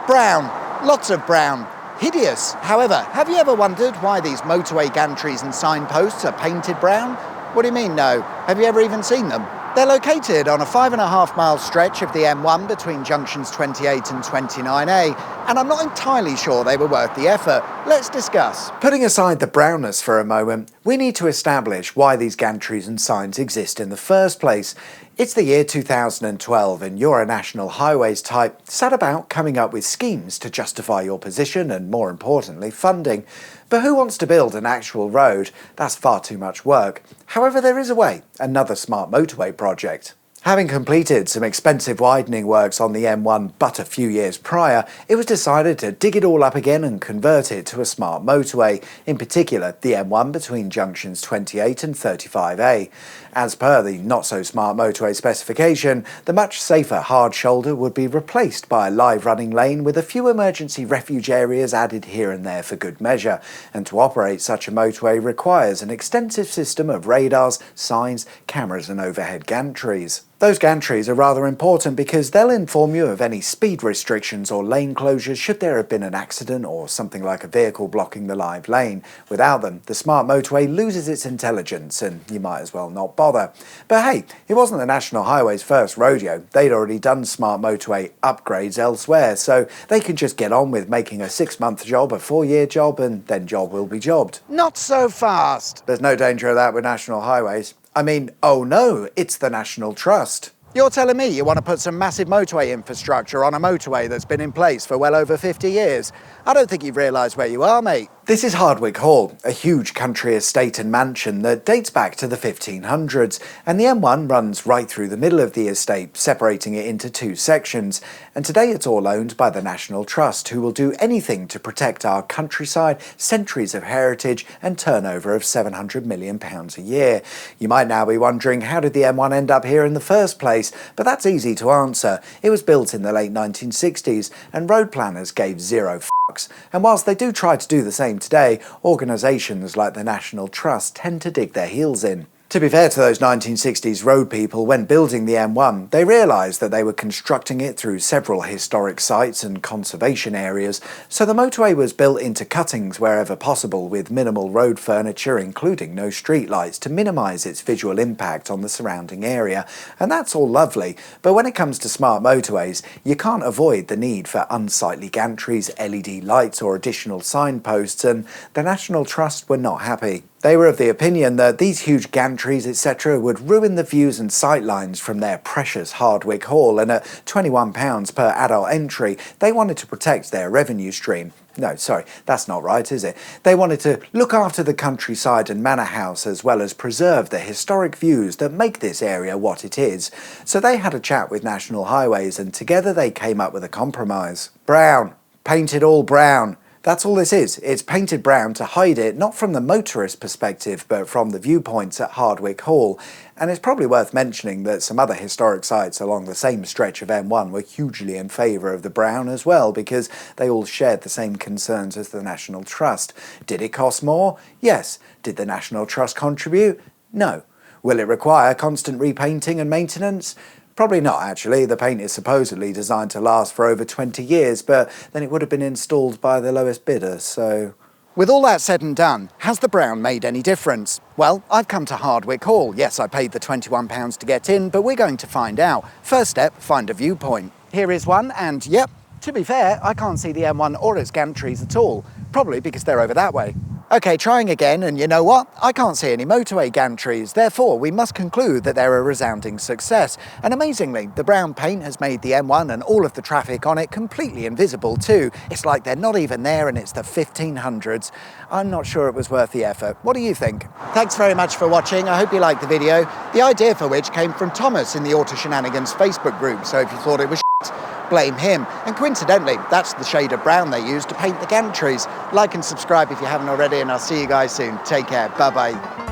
Brown, lots of brown. Hideous. However, have you ever wondered why these motorway gantries and signposts are painted brown? What do you mean, no? Have you ever even seen them? They're located on a 5.5-mile stretch of the M1 between junctions 28 and 29A, and I'm not entirely sure they were worth the effort. Let's discuss. Putting aside the brownness for a moment, we need to establish why these gantries and signs exist in the first place. It's the year 2012 and you're a National Highways type sat about coming up with schemes to justify your position and, more importantly, funding. But who wants to build an actual road? That's far too much work. However, there is a way, another smart motorway project. Having completed some expensive widening works on the M1 but a few years prior, it was decided to dig it all up again and convert it to a smart motorway, in particular the M1 between junctions 28 and 35A. As per the not-so-smart motorway specification, the much safer hard shoulder would be replaced by a live running lane with a few emergency refuge areas added here and there for good measure, and to operate such a motorway requires an extensive system of radars, signs, cameras and overhead gantries. Those gantries are rather important because they'll inform you of any speed restrictions or lane closures should there have been an accident or something like a vehicle blocking the live lane. Without them, the smart motorway loses its intelligence and you might as well not bother. But hey, it wasn't the National Highway's first rodeo. They'd already done smart motorway upgrades elsewhere, so they can just get on with making a 6-month job a 4-year job and then job will be jobbed. Not so fast. There's no danger of that with National Highways. I mean, oh no, it's the National Trust. You're telling me you want to put some massive motorway infrastructure on a motorway that's been in place for well over 50 years? I don't think you've realised where you are, mate. This is Hardwick Hall, a huge country estate and mansion that dates back to the 1500s, and the M1 runs right through the middle of the estate, separating it into 2 sections. And today it's all owned by the National Trust, who will do anything to protect our countryside, centuries of heritage and turnover of £700 million a year. You might now be wondering, how did the M1 end up here in the first place? But that's easy to answer. It was built in the late 1960s, and road planners gave zero fucks. And whilst they do try to do the same today, organisations like the National Trust tend to dig their heels in. To be fair to those 1960s road people, when building the M1, they realised that they were constructing it through several historic sites and conservation areas, so the motorway was built into cuttings wherever possible with minimal road furniture, including no streetlights, to minimise its visual impact on the surrounding area. And that's all lovely, but when it comes to smart motorways, you can't avoid the need for unsightly gantries, LED lights or additional signposts, and the National Trust were not happy. They were of the opinion that these huge gantries, etc. would ruin the views and sightlines from their precious Hardwick Hall, and at £21 per adult entry, they wanted to protect their revenue stream. No, sorry, that's not right, is it? They wanted to look after the countryside and manor house as well as preserve the historic views that make this area what it is. So they had a chat with National Highways and together they came up with a compromise. Brown. Painted all brown. That's all this is. It's painted brown to hide it, not from the motorist perspective, but from the viewpoints at Hardwick Hall. And it's probably worth mentioning that some other historic sites along the same stretch of M1 were hugely in favour of the brown as well, because they all shared the same concerns as the National Trust. Did it cost more? Yes. Did the National Trust contribute? No. Will it require constant repainting and maintenance? Probably not, actually. The paint is supposedly designed to last for over 20 years, but then it would have been installed by the lowest bidder, so... With all that said and done, has the brown made any difference? Well, I've come to Hardwick Hall. Yes, I paid the £21 to get in, but we're going to find out. First step, find a viewpoint. Here is one, and yep, to be fair, I can't see the M1 or its gantries at all. Probably because they're over that way. Okay, trying again, and you know what? I can't see any motorway gantries, therefore we must conclude that they're a resounding success. And amazingly, the brown paint has made the M1 and all of the traffic on it completely invisible too. It's like they're not even there and it's the 1500s. I'm not sure it was worth the effort. What do you think? Thanks very much for watching. I hope you liked the video, the idea for which came from Thomas in the Auto Shenanigans Facebook group, so if you thought it was shit, blame him. And coincidentally, that's the shade of brown they used to paint the gantries. Like and subscribe if you haven't already, and I'll see you guys soon. Take care. Bye-bye.